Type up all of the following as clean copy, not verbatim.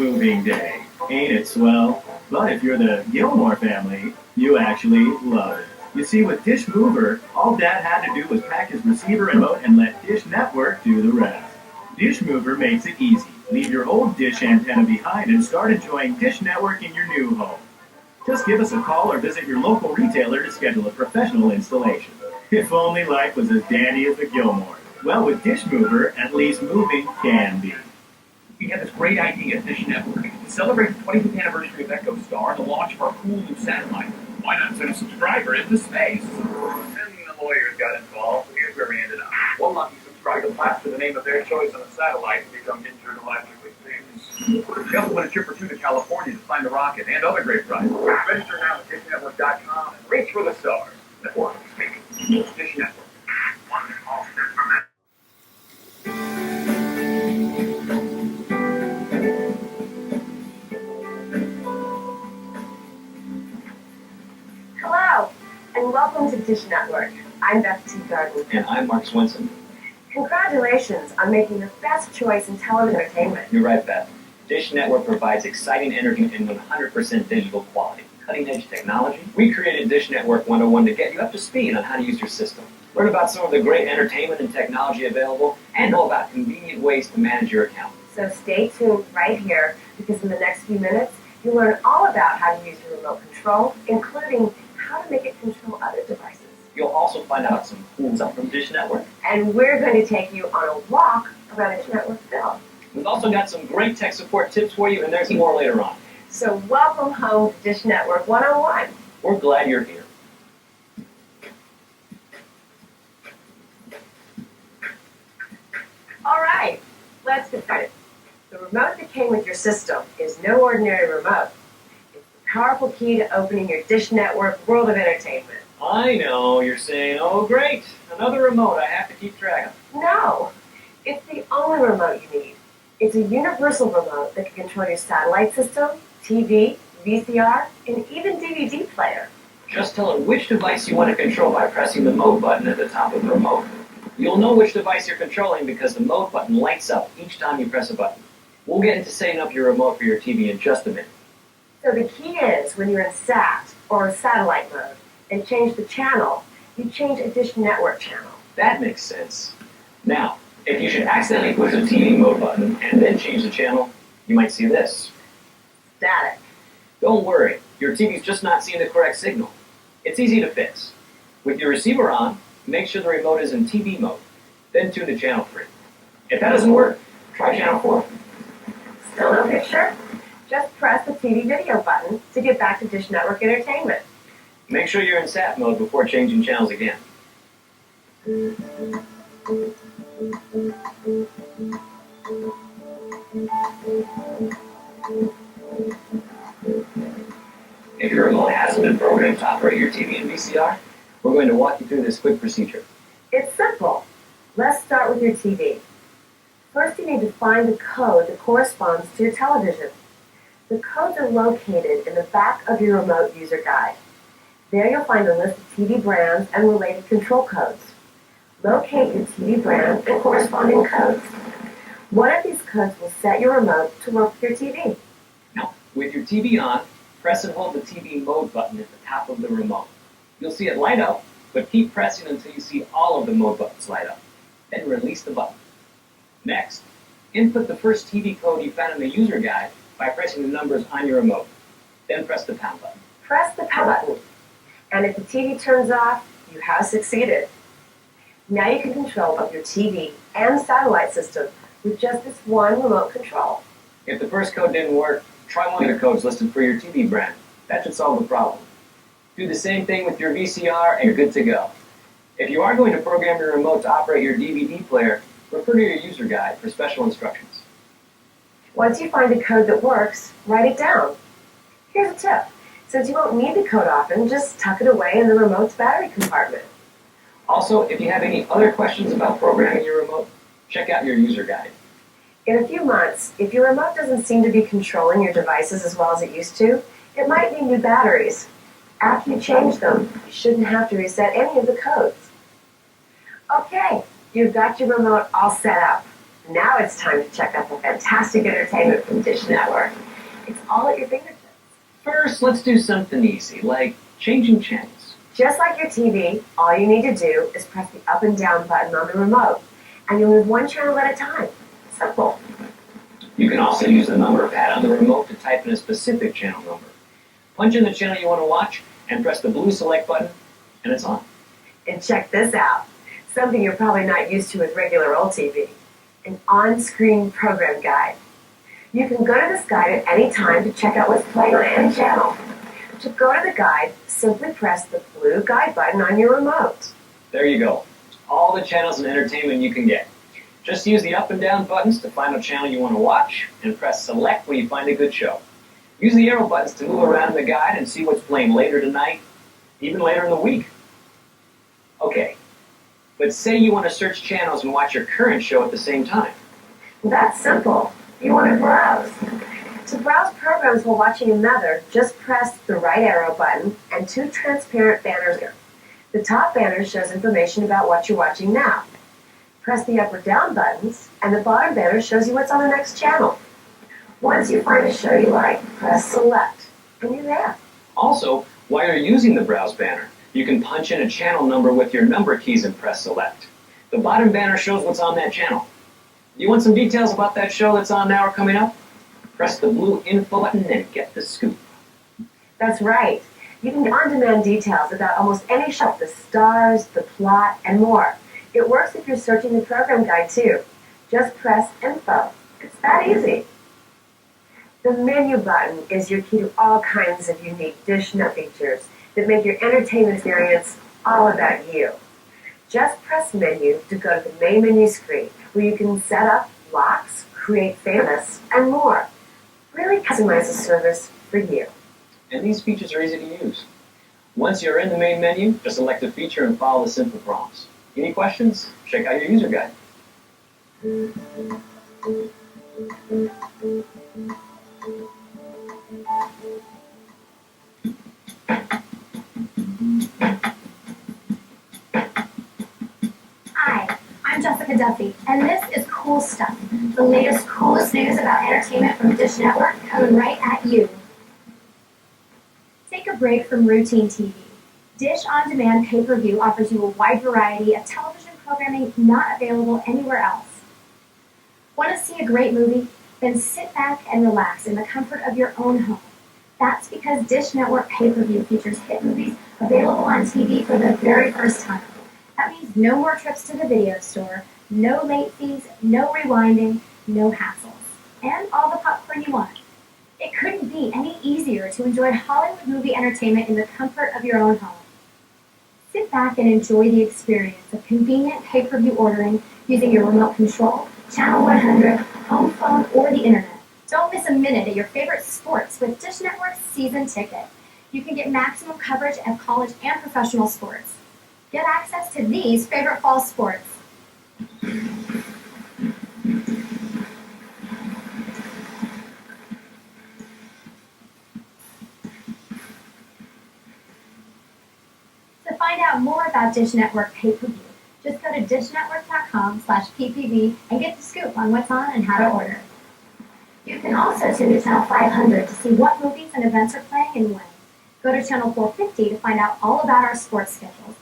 moving day. Ain't it swell? But if you're the Gilmore family, you actually love it. You see, with Dish Mover, all Dad had to do was pack his receiver remote and let Dish Network do the rest. Dish Mover makes it easy. Leave your old Dish antenna behind and start enjoying Dish Network in your new home. Just give us a call or visit your local retailer to schedule a professional installation. If only life was as dandy as the Gilmore. Well, with Dish Mover, at least moving can be. We had this great idea at Dish Network to celebrate the 25th anniversary of EchoStar and the launch of our cool new satellite. Why not send a subscriber into space? Then the lawyers got involved. Here's where we ended up. One lucky subscriber plastered the name of their choice on a satellite and become intergalactically famous. We also won a trip or two to California to find the rocket and other great prizes. Register now at dishnetwork.com and reach for the stars. Metaphorically speaking. Dish Network. One small step for man. Hello, and welcome to Dish Network. I'm Beth T. Garden. And I'm Mark Swenson. Congratulations on making the best choice in television entertainment. You're right, Beth. Dish Network provides exciting entertainment in 100% digital quality, cutting-edge technology. We created Dish Network 101 to get you up to speed on how to use your system. Learn about some of the great entertainment and technology available, and know about convenient ways to manage your account. So stay tuned right here, because in the next few minutes, you'll learn all about how to use your remote control, including how to make it control other devices. You'll also find out some cool stuff from Dish Network. And we're going to take you on a walk around Dish Networkville. We've also got some great tech support tips for you, and there's more later on. So welcome home to Dish Network 101. We're glad you're here. All right, let's get started. The remote that came with your system is no ordinary remote. It's the powerful key to opening your Dish Network world of entertainment. I know, you're saying, oh great, another remote I have to keep track of. No, it's the only remote you need. It's a universal remote that can control your satellite system, TV, VCR, and even DVD player. Just tell it which device you want to control by pressing the mode button at the top of the remote. You'll know which device you're controlling because the mode button lights up each time you press a button. We'll get into setting up your remote for your TV in just a minute. So the key is, when you're in SAT or satellite mode and change the channel, you change a Dish Network channel. That makes sense. Now, if you should accidentally push the TV mode button and then change the channel, you might see this. Static. Don't worry, your TV's just not seeing the correct signal. It's easy to fix. With your receiver on, make sure the remote is in TV mode, then tune to channel 3. If that doesn't work, try channel 4. Still no picture? Just press the TV video button to get back to Dish Network Entertainment. Make sure you're in SAT mode before changing channels again. If your remote hasn't been programmed to operate your TV and VCR, we're going to walk you through this quick procedure. It's simple. Let's start with your TV. First, you need to find the code that corresponds to your television. The codes are located in the back of your remote user guide. There you'll find a list of TV brands and related control codes. Locate your TV brand and corresponding codes. One of these codes will set your remote to work with your TV. Now, with your TV on, press and hold the TV mode button at the top of the remote. You'll see it light up, but keep pressing until you see all of the mode buttons light up. Then release the button. Next, input the first TV code you found in the user guide by pressing the numbers on your remote. Then press the pound button. Press the power button. And if the TV turns off, you have succeeded. Now you can control both your TV and satellite system with just this one remote control. If the first code didn't work, try one of the codes listed for your TV brand. That should solve the problem. Do the same thing with your VCR and you're good to go. If you are going to program your remote to operate your DVD player, refer to your user guide for special instructions. Once you find a code that works, write it down. Here's a tip. Since you won't need the code often, just tuck it away in the remote's battery compartment. Also, if you have any other questions about programming your remote, check out your user guide. In a few months, if your remote doesn't seem to be controlling your devices as well as it used to, it might need new batteries. After you change them, you shouldn't have to reset any of the codes. Okay, you've got your remote all set up. Now it's time to check out the fantastic entertainment from Dish Network. It's all at your fingertips. First, let's do something easy, like changing channels. Just like your TV, all you need to do is press the up and down button on the remote, and you'll move one channel at a time. Simple. You can also use the number pad on the remote to type in a specific channel number. Punch in the channel you want to watch and press the blue select button, and it's on. And check this out. Something you're probably not used to with regular old TV. An on-screen program guide. You can go to this guide at any time to check out what's playing on any channel. To go to the guide, simply press the blue guide button on your remote. There you go. All the channels and entertainment you can get. Just use the up and down buttons to find a channel you want to watch, and press select when you find a good show. Use the arrow buttons to move around the guide and see what's playing later tonight, even later in the week. Okay, but say you want to search channels and watch your current show at the same time. That's simple. You want to browse. To browse programs while watching another, just press the right arrow button and two transparent banners here. The top banner shows information about what you're watching now. Press the up or down buttons, and the bottom banner shows you what's on the next channel. Once you find a show you like, press select, and you're there. Also, while you're using the browse banner, you can punch in a channel number with your number keys and press select. The bottom banner shows what's on that channel. Do you want some details about that show that's on now or coming up? Press the blue info button and get the scoop. That's right. You can get on-demand details about almost any show, the stars, the plot, and more. It works if you're searching the program guide too. Just press info. It's that easy. The menu button is your key to all kinds of unique DishNet features that make your entertainment experience all about you. Just press menu to go to the main menu screen where you can set up locks, create favorites, and more. Really customize the service for you. And these features are easy to use. Once you're in the main menu, just select a feature and follow the simple prompts. Any questions? Check out your user guide. Hi, I'm Jessica Duffy, and this is Cool Stuff, the latest, coolest news about entertainment from Dish Network coming right at you. Take a break from routine TV. Dish On Demand pay-per-view offers you a wide variety of television programming not available anywhere else. Want to see a great movie? Then sit back and relax in the comfort of your own home. That's because Dish Network pay-per-view features hit movies available on TV for the very first time. That means no more trips to the video store, no late fees, no rewinding, no hassles, and all the popcorn you want. It couldn't be any easier to enjoy Hollywood movie entertainment in the comfort of your own home. Sit back and enjoy the experience of convenient pay-per-view ordering using your remote control, channel 100, home phone, or the internet. Don't miss a minute of your favorite sports with Dish Network's season ticket. You can get maximum coverage of college and professional sports. Get access to these favorite fall sports. To find out more about Dish Network pay-per-view, just go to dishnetwork.com/ppv and get the scoop on what's on and how to order. You can also tune to Channel 500 to see what movies and events are playing and when. Go to Channel 450 to find out all about our sports schedules.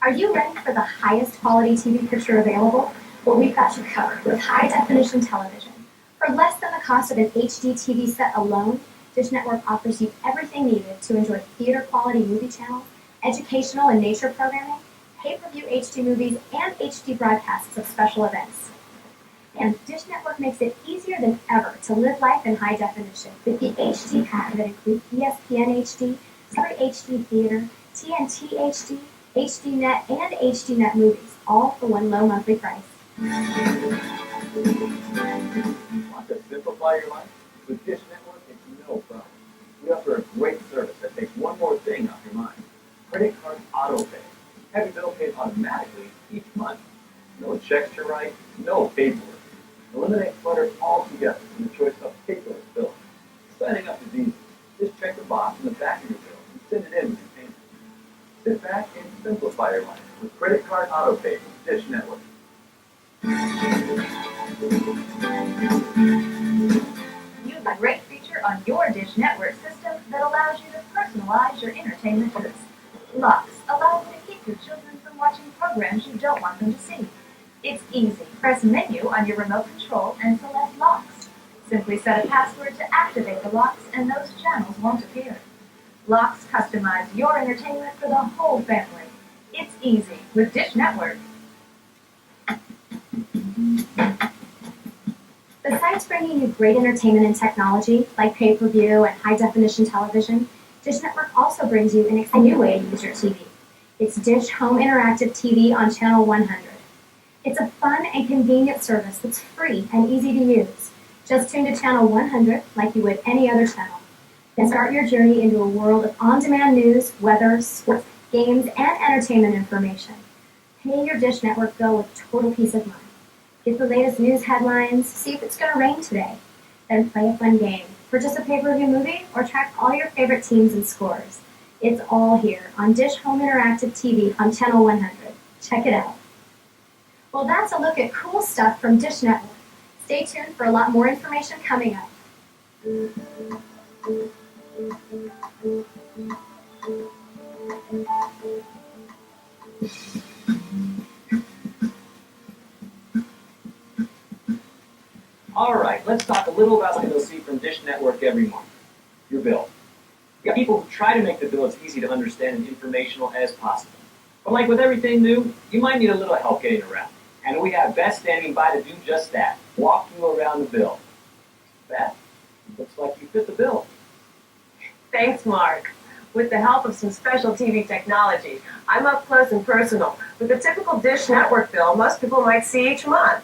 Are you ready for the highest quality TV picture available? Well, we've got you covered with high-definition television. For less than the cost of an HD TV set alone, Dish Network offers you everything needed to enjoy theater-quality movie channels, educational and nature programming, pay-per-view HD movies, and HD broadcasts of special events. And Dish Network makes it easier than ever to live life in high definition with the HD pack that includes ESPN HD, Discovery HD Theater, TNT HD, HDNet, and HDNet movies, all for one low monthly price. Want to simplify your life? With Dish Network, it's no problem. We offer a great service that takes one more thing off your mind. Credit card autopay. Have your bill paid automatically each month. No checks to write, no paperwork. Eliminate clutter altogether from the choice of paperless billing. Signing up is easy. Just check the box in the back of your bill and send it in with your payment. Sit back and simplify your life with credit card autopay from Dish Network. Use a great feature on your Dish Network system that allows you to personalize your entertainment choices. Locks allow you to keep your children from watching programs you don't want them to see. It's easy. Press Menu on your remote control and select Locks. Simply set a password to activate the locks and those channels won't appear. Locks customize your entertainment for the whole family. It's easy with Dish Network. Besides bringing you great entertainment and technology, like pay-per-view and high-definition television, Dish Network also brings you a new way to use your TV. It's Dish Home Interactive TV on Channel 100. It's a fun and convenient service that's free and easy to use. Just tune to Channel 100 like you would any other channel. Then start your journey into a world of on-demand news, weather, sports, games, and entertainment information. Pay your Dish Network bill with total peace of mind. Get the latest news headlines, see if it's going to rain today. Then play a fun game, purchase a pay-per-view movie, or track all your favorite teams and scores. It's all here on Dish Home Interactive TV on Channel 100. Check it out. Well, that's a look at cool stuff from Dish Network. Stay tuned for a lot more information coming up. Alright, let's talk a little about what you'll see from Dish Network every month. Your bill. You got people who try to make the bill as easy to understand and informational as possible. But like with everything new, you might need a little help getting around. And we have Beth standing by to do just that, walk you around the bill. Beth, looks like you fit the bill. Thanks, Mark. With the help of some special TV technology, I'm up close and personal with the typical Dish Network bill most people might see each month.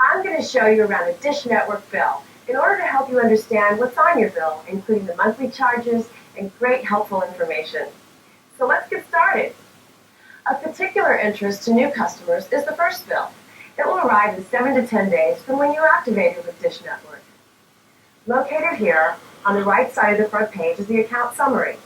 I'm going to show you around a Dish Network bill in order to help you understand what's on your bill, including the monthly charges and great helpful information. So let's get started. Of particular interest to new customers is the first bill. It will arrive in 7 to 10 days from when you activated with Dish Network. Located here, on the right side of the front page is the account summary.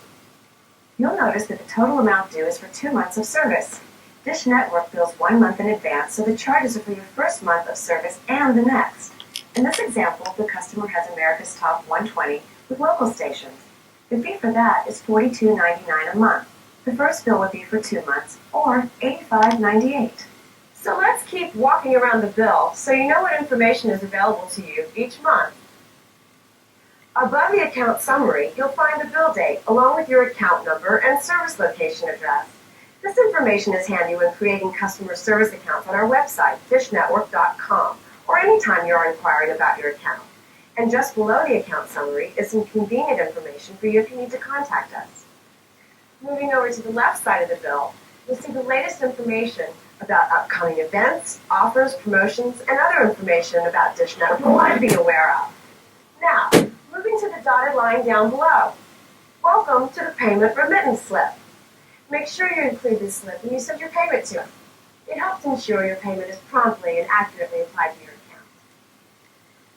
You'll notice that the total amount due is for 2 months of service. Dish Network bills 1 month in advance, so the charges are for your first month of service and the next. In this example, the customer has America's Top 120 with local stations. The fee for that is $42.99 a month. The first bill would be for 2 months, or $85.98. So let's keep walking around the bill so you know what information is available to you each month. Above the account summary, you'll find the bill date along with your account number and service location address. This information is handy when creating customer service accounts on our website, dishnetwork.com, or anytime you're inquiring about your account. And just below the account summary is some convenient information for you if you need to contact us. Moving over to the left side of the bill, you'll see the latest information about upcoming events, offers, promotions, and other information about Dish Network you want to be aware of. Now, moving to the dotted line down below. Welcome to the payment remittance slip. Make sure you include this slip when you send your payment to us. It helps ensure your payment is promptly and accurately applied to your account.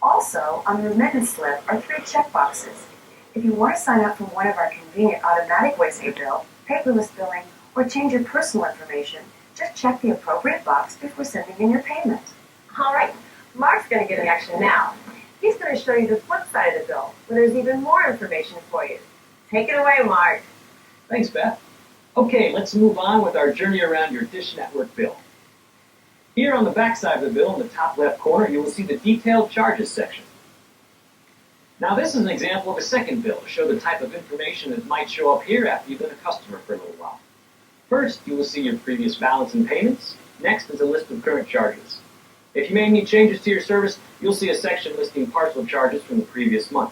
Also, on the remittance slip are 3 checkboxes. If you want to sign up for one of our convenient automatic ways to bill, paperless billing, or change your personal information, just check the appropriate box before sending in your payment. All right, Mark's going to get in action now. He's going to show you the flip side of the bill, where there's even more information for you. Take it away, Mark. Thanks, Beth. Okay, let's move on with our journey around your Dish Network bill. Here on the back side of the bill, in the top left corner, you will see the Detailed Charges section. Now, this is an example of a second bill to show the type of information that might show up here after you've been a customer for a little while. First, you will see your previous balance and payments. Next is a list of current charges. If you made any changes to your service, you'll see a section listing partial charges from the previous month.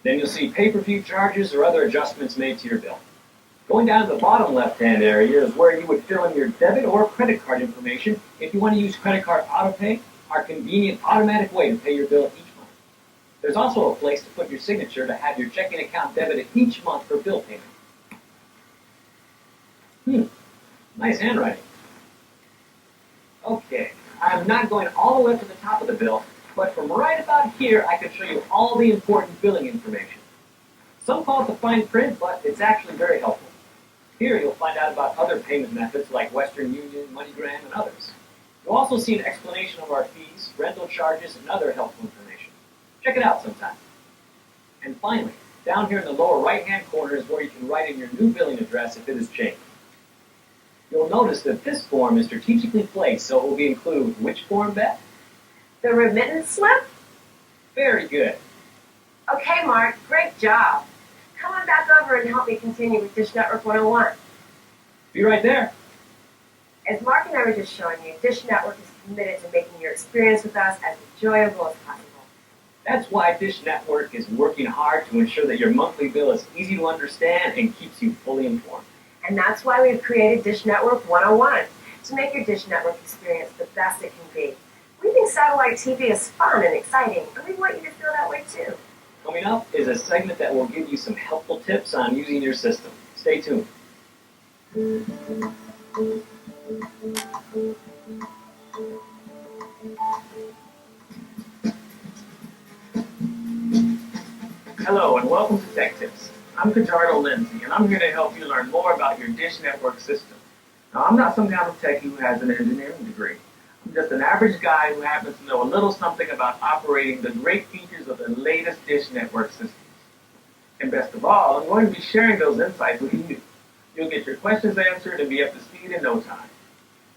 Then you'll see pay-per-view charges or other adjustments made to your bill. Going down to the bottom left-hand area is where you would fill in your debit or credit card information if you want to use credit card autopay, our convenient automatic way to pay your bill each month. There's also a place to put your signature to have your checking account debited each month for bill payment. Nice handwriting. Okay, I'm not going all the way up to the top of the bill, but from right about here, I can show you all the important billing information. Some call it the fine print, but it's actually very helpful. Here you'll find out about other payment methods like Western Union, MoneyGram, and others. You'll also see an explanation of our fees, rental charges, and other helpful information. Check it out sometime. And finally, down here in the lower right-hand corner is where you can write in your new billing address if it has changed. You'll notice that this form is strategically placed so it will include which form, Beth? The remittance slip? Very good. Okay, Mark, great job. Come on back over and help me continue with Dish Network 101. Be right there. As Mark and I were just showing you, Dish Network is committed to making your experience with us as enjoyable as possible. That's why Dish Network is working hard to ensure that your monthly bill is easy to understand and keeps you fully informed. And that's why we've created Dish Network 101, to make your Dish Network experience the best it can be. We think satellite TV is fun and exciting, and we want you to feel that way too. Coming up is a segment that will give you some helpful tips on using your system. Stay tuned. Hello and welcome to Tech Tips. I'm Kajardo Lindsay and I'm here to help you learn more about your Dish Network system. Now I'm not some kind of techie who has an engineering degree. I'm just an average guy who happens to know a little something about operating the great features of the latest Dish Network systems. And best of all, I'm going to be sharing those insights with you. You'll get your questions answered and be up to speed in no time.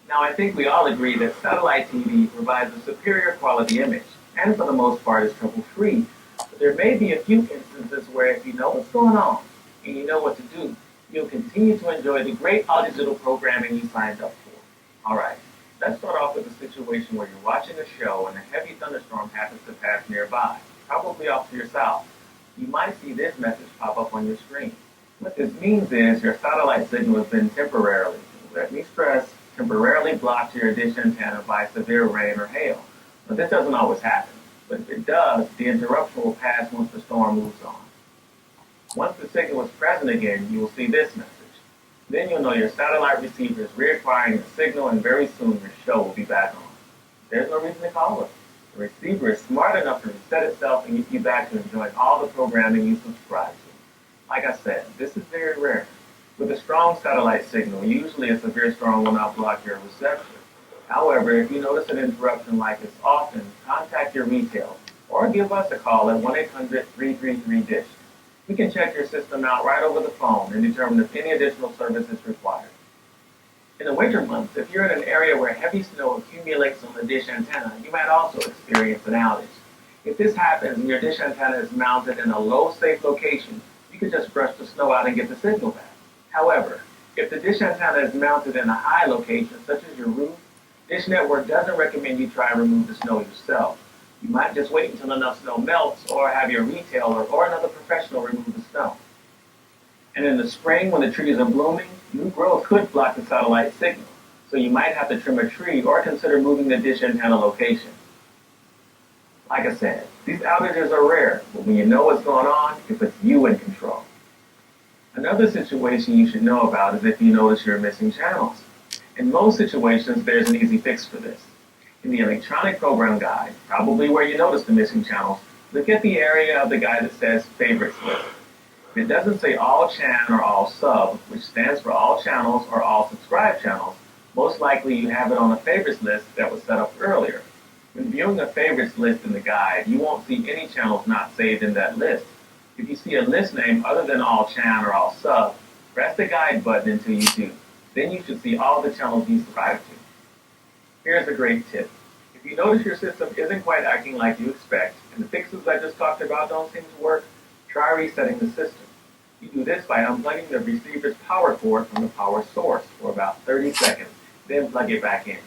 Now I think we all agree that satellite TV provides a superior quality image and for the most part is trouble-free. But there may be a few instances where if you know what's going on and you know what to do, you'll continue to enjoy the great all-digital programming you signed up for. All right, let's start off with a situation where you're watching a show and a heavy thunderstorm happens to pass nearby, probably off to your south. You might see this message pop up on your screen. What this means is your satellite signal has been temporarily, let me stress, temporarily blocked to your dish antenna by severe rain or hail. Now this doesn't always happen, but if it does, the interruption will pass once the storm moves on. Once the signal is present again, you will see this message. Then you'll know your satellite receiver is reacquiring the signal and very soon your show will be back on. There's no reason to call it. The receiver is smart enough to reset itself and get you back to enjoying all the programming you subscribe to. Like I said, this is very rare. With a strong satellite signal, usually a severe storm will not block your reception. However, if you notice an interruption like this often, contact your retailer or give us a call at 1-800-333-DISH. We can check your system out right over the phone and determine if any additional service is required. In the winter months, if you're in an area where heavy snow accumulates on the dish antenna, you might also experience an outage. If this happens and your dish antenna is mounted in a low, safe location, you can just brush the snow out and get the signal back. However, if the dish antenna is mounted in a high location, such as your roof, Dish Network doesn't recommend you try and remove the snow yourself. You might just wait until enough snow melts or have your retailer or another professional remove the snow. And in the spring, when the trees are blooming, new growth could block the satellite signal. So you might have to trim a tree or consider moving the dish antenna location. Like I said, these outages are rare, but when you know what's going on, it puts you in control. Another situation you should know about is if you notice you're missing channels. In most situations, there's an easy fix for this. In the electronic program guide, probably where you notice the missing channels, look at the area of the guide that says Favorites List. If it doesn't say All Chan or All Sub, which stands for All Channels or All Subscribed Channels, most likely you have it on a Favorites list that was set up earlier. When viewing a Favorites list in the guide, you won't see any channels not saved in that list. If you see a list name other than All Chan or All Sub, press the guide button until you do. Then you should see all the channels you subscribe to. Here's a great tip. If you notice your system isn't quite acting like you expect, and the fixes I just talked about don't seem to work, try resetting the system. You do this by unplugging the receiver's power cord from the power source for about 30 seconds, then plug it back in.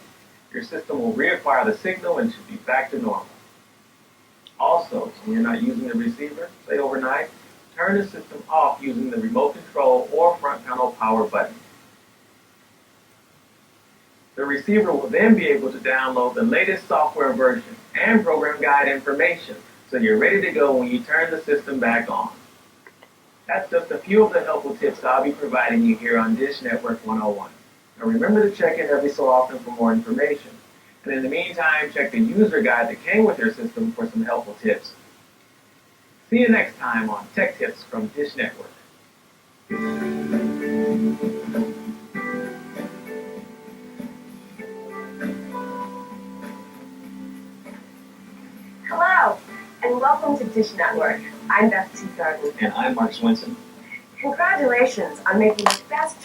Your system will reacquire the signal and should be back to normal. Also, when you're not using the receiver, say overnight, turn the system off using the remote control or front panel power button. The receiver will then be able to download the latest software version and program guide information so you're ready to go when you turn the system back on. That's just a few of the helpful tips I'll be providing you here on Dish Network 101. Now remember to check in every so often for more information. And in the meantime, check the user guide that came with your system for some helpful tips. See you next time on Tech Tips from Dish Network. Hello, and welcome to Dish Network. I'm Beth T. Garden. And I'm Mark Swenson. Congratulations on making the best